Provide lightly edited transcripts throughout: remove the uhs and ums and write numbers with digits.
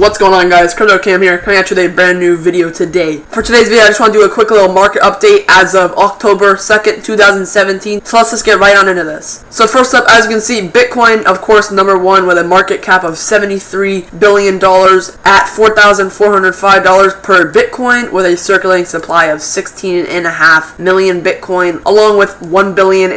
What's going on, guys? CryptoCam here, coming at you with a brand new video today. For today's video, I just want to do a quick little market update as of October 2nd, 2017. So let's just get right on into this. So first up, as you can see, Bitcoin, of course, number one with a market cap of $73 billion at $4,405 per Bitcoin, with a circulating supply of 16.5 million Bitcoin, along with 1.5 billion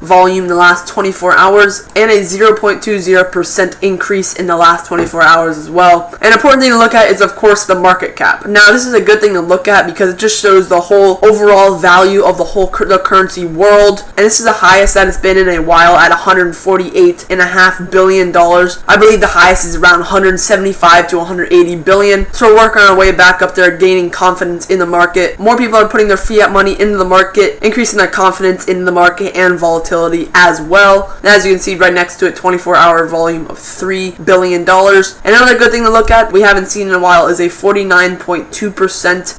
volume in the last 24 hours, and a 0.20% increase in the last 24 hours as well. An important thing to look at is, of course, the market cap. Now, this is a good thing to look at because it just shows the whole overall value of the whole cryptocurrency world, and this is the highest that it's been in a while at $148.5 billion. I believe the highest is around 175 to 180 billion. So we're working our way back up there, gaining confidence in the market. More people are putting their fiat money into the market, increasing their confidence in the market and volatility as well. And as you can see right next to it, 24-hour volume of $3 billion. And another good thing to look at, we haven't seen in a while, is a 49.2%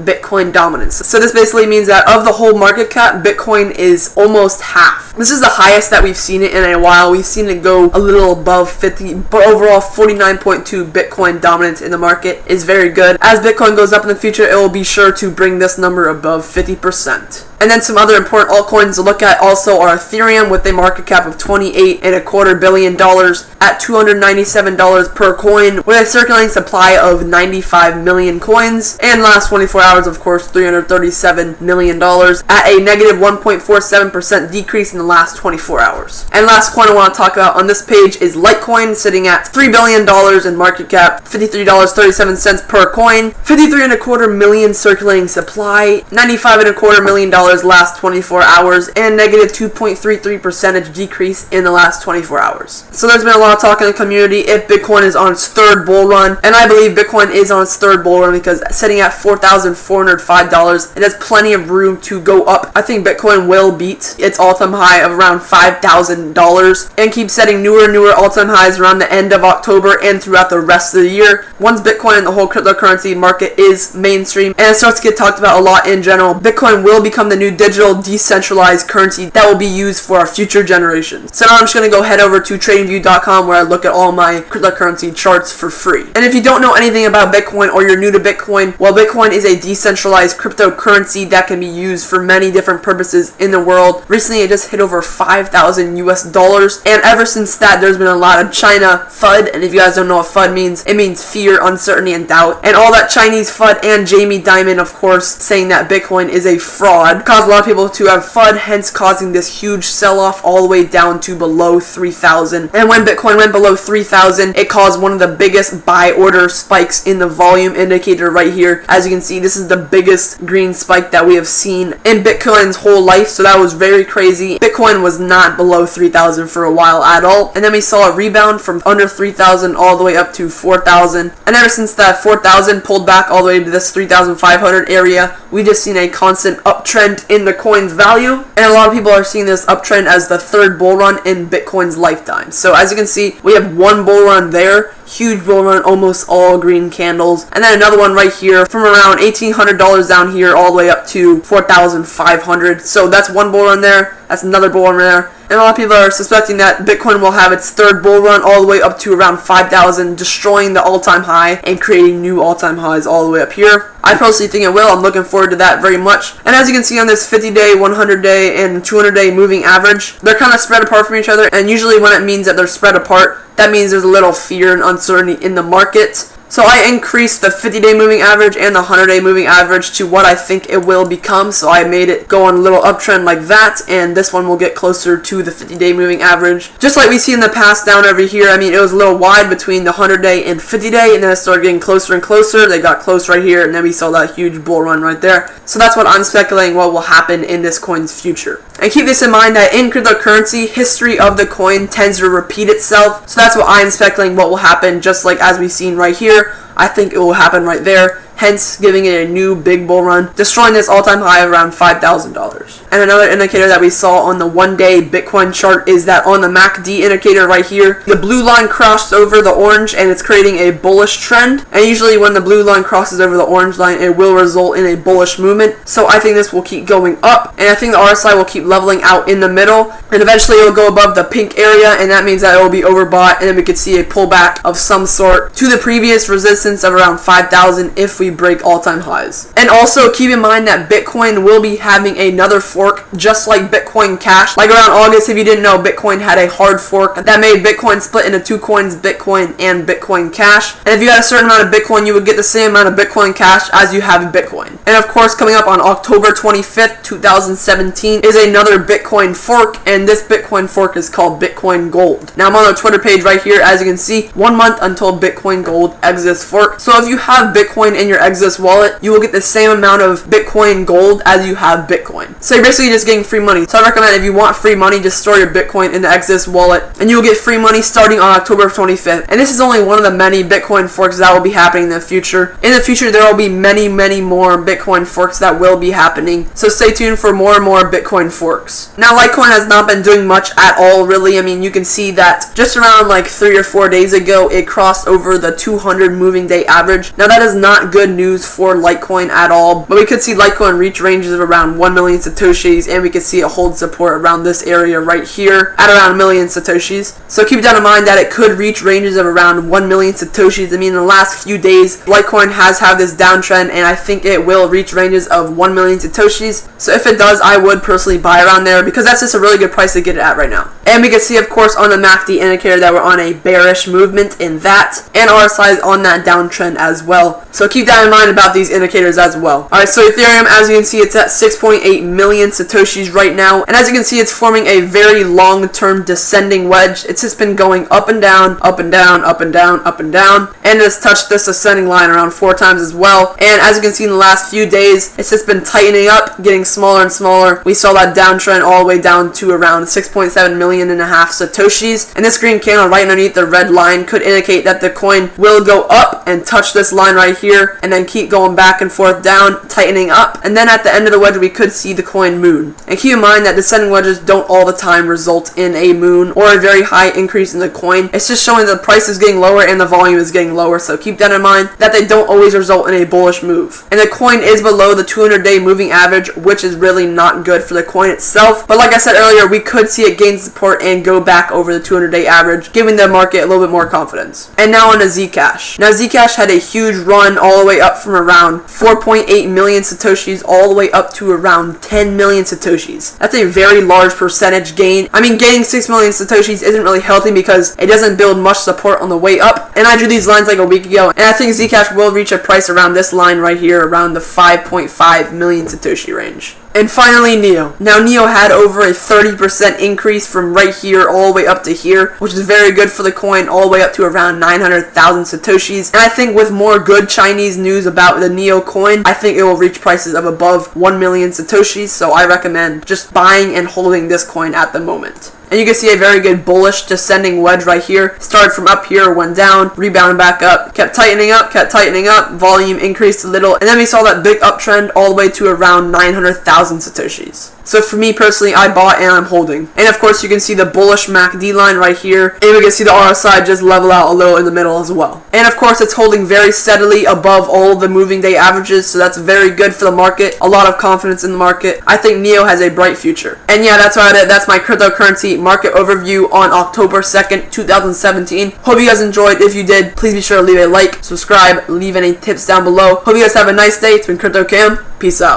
Bitcoin dominance. So this basically means that of the whole market cap, Bitcoin is almost half. This is the highest that we've seen it in a while. We've seen it go a little above 50, but overall 49.2 Bitcoin dominance in the market is very good. As Bitcoin goes up in the future, it will be sure to bring this number above 50%. And then some other important altcoins to look at also are Ethereum, with a market cap of $28.25 billion at $297 per coin, with a circulating supply of 95 million coins, and last 24 hours, of course, $337 million at a negative 1.47% decrease in the last 24 hours. And last coin I want to talk about on this page is Litecoin, sitting at $3 billion in market cap, $53.37 per coin, 53.25 million circulating supply, $95.25 million last 24 hours, and negative 2.33% decrease in the last 24 hours. So there's been a lot of talk in the community if Bitcoin is on its third bull run, and I believe Bitcoin is on its third bull run because sitting at $4,405, it has plenty of room to go up. I think Bitcoin will beat its all-time high of around $5,000 and keep setting newer all-time highs around the end of October and throughout the rest of the year. Once Bitcoin and the whole cryptocurrency market is mainstream and it starts to get talked about a lot in general, Bitcoin will become the new digital decentralized currency that will be used for our future generations. So now I'm just going to go head over to tradingview.com, where I look at all my cryptocurrency charts for free. And if you don't know anything about Bitcoin, or you're new to Bitcoin, well, Bitcoin is a decentralized cryptocurrency that can be used for many different purposes in the world. Recently it just hit over 5,000 US dollars, and ever since that there's been a lot of China FUD, and if you guys don't know what FUD means, it means fear, uncertainty, and doubt. And all that Chinese FUD and Jamie Dimon, of course, saying that Bitcoin is a fraud, caused a lot of people to have FUD, hence causing this huge sell-off all the way down to below 3,000. And when Bitcoin went below 3,000, it caused one of the biggest buy order spikes in the volume indicator right here. As you can see, this is the biggest green spike that we have seen in Bitcoin's whole life, so that was very crazy. Bitcoin was not below 3,000 for a while at all, and then we saw a rebound from under 3,000 all the way up to 4,000, and ever since that 4,000 pulled back all the way to this 3,500 area, we just seen a constant uptrend in the coin's value, and a lot of people are seeing this uptrend as the third bull run in Bitcoin's lifetime. So as you can see, we have one bull run there, huge bull run, almost all green candles, and then another one right here from around $1,800 down here all the way up to 4,500. So that's one bull run there, that's another bull run there. And a lot of people are suspecting that Bitcoin will have its third bull run all the way up to around 5,000, destroying the all-time high and creating new all-time highs all the way up here. I personally think it will. I'm looking forward to that very much. And as you can see on this 50-day, 100-day, and 200-day moving average, they're kind of spread apart from each other. And usually when it means that they're spread apart, that means there's a little fear and uncertainty in the market. So I increased the 50-day moving average and the 100-day moving average to what I think it will become. So I made it go on a little uptrend like that, and this one will get closer to the 50-day moving average. Just like we see in the past down over here, I mean, it was a little wide between the 100-day and 50-day, and then it started getting closer and closer. They got close right here, and then we saw that huge bull run right there. So that's what I'm speculating what will happen in this coin's future. And keep this in mind that in cryptocurrency, history of the coin tends to repeat itself. So that's what I'm speculating what will happen, just like as we've seen right here. I think it will happen right there. hence giving it a new big bull run, destroying this all-time high of around $5,000. And another indicator that we saw on the one-day Bitcoin chart is that on the MACD indicator right here, the blue line crossed over the orange and it's creating a bullish trend. And usually when the blue line crosses over the orange line, it will result in a bullish movement. So I think this will keep going up, and I think the RSI will keep leveling out in the middle, and eventually it will go above the pink area, and that means that it will be overbought, and then we could see a pullback of some sort to the previous resistance of around 5,000 if we break all-time highs. And also keep in mind that Bitcoin will be having another fork, just like Bitcoin Cash. Like around August, if you didn't know, Bitcoin had a hard fork that made Bitcoin split into two coins, Bitcoin and Bitcoin Cash. And if you had a certain amount of Bitcoin, you would get the same amount of Bitcoin Cash as you have in Bitcoin. And of course, coming up on October 25th, 2017 is another Bitcoin fork, and this Bitcoin fork is called Bitcoin Gold. Now I'm on their Twitter page right here. As you can see, 1 month until Bitcoin Gold exits fork. So if you have Bitcoin in your Exodus wallet, you will get the same amount of Bitcoin Gold as you have Bitcoin. So you're basically just getting free money. So I recommend if you want free money, just store your Bitcoin in the Exodus wallet, and you will get free money starting on October 25th. And this is only one of the many Bitcoin forks that will be happening in the future. In the future, there will be many more Bitcoin forks that will be happening. So stay tuned for more and more Bitcoin forks. Now, Litecoin has not been doing much at all, really. I mean, you can see that just around like 3 or 4 days ago, it crossed over the 200 moving day average. Now, that is not good news for Litecoin at all, but we could see Litecoin reach ranges of around 1 million Satoshis, and we could see it hold support around this area right here at around 1 million Satoshis. So keep that in mind that it could reach ranges of around 1 million Satoshis. I mean, in the last few days, Litecoin has had this downtrend, and I think it will reach ranges of 1 million Satoshis. So if it does, I would personally buy around there because that's just a really good price to get it at right now. And we can see, of course, on the MACD indicator that we're on a bearish movement in that, and RSI is on that downtrend as well. So keep that in mind about these indicators as well. Alright, so Ethereum, as you can see, it's at 6.8 million Satoshis right now, and as you can see, it's forming a very long-term descending wedge. It's just been going up and down, up and down, up and down, up and down, and it's touched this ascending line around 4 times as well. And as you can see in the last few days, it's just been tightening up, getting smaller and smaller. We saw that downtrend all the way down to around 6.7 million and a half Satoshis, and this green candle right underneath the red line could indicate that the coin will go up and touch this line right here, and then keep going back and forth down, tightening up, and then at the end of the wedge we could see the coin moon. And keep in mind that descending wedges don't all the time result in a moon or a very high increase in the coin. It's just showing that the price is getting lower and the volume is getting lower, so keep that in mind that they don't always result in a bullish move. And the coin is below the 200-day moving average, which is really not good for the coin itself. But like I said earlier, we could see it gain support and go back over the 200-day average, giving the market a little bit more confidence. And now on to Zcash. Now Zcash had a huge run all the way up from around 4.8 million Satoshis all the way up to around 10 million Satoshis. That's a very large percentage gain. I mean, gaining 6 million Satoshis isn't really healthy because it doesn't build much support on the way up. And I drew these lines like a week ago, and I think Zcash will reach a price around this line right here, around the 5.5 million Satoshi range. And finally, NEO. Now, NEO had over a 30% increase from right here all the way up to here, which is very good for the coin, all the way up to around 900,000 Satoshis. And I think with more good Chinese news about the NEO coin, I think it will reach prices of above 1 million Satoshis, so I recommend just buying and holding this coin at the moment. And you can see a very good bullish descending wedge right here. Started from up here, went down, rebounded back up, kept tightening up, volume increased a little, and then we saw that big uptrend all the way to around 900,000 Satoshis. So for me personally, I bought and I'm holding. And of course you can see the bullish MACD line right here, and we can see the RSI just level out a little in the middle as well. And of course it's holding very steadily above all the moving day averages, so that's very good for the market. A lot of confidence in the market. I think NEO has a bright future. And yeah, that's about it. That's my cryptocurrency market overview on October 2nd, 2017. Hope you guys enjoyed. If you did, please be sure to leave a like, subscribe, leave any tips down below. Hope you guys have a nice day. It's been CryptoCam. Peace out.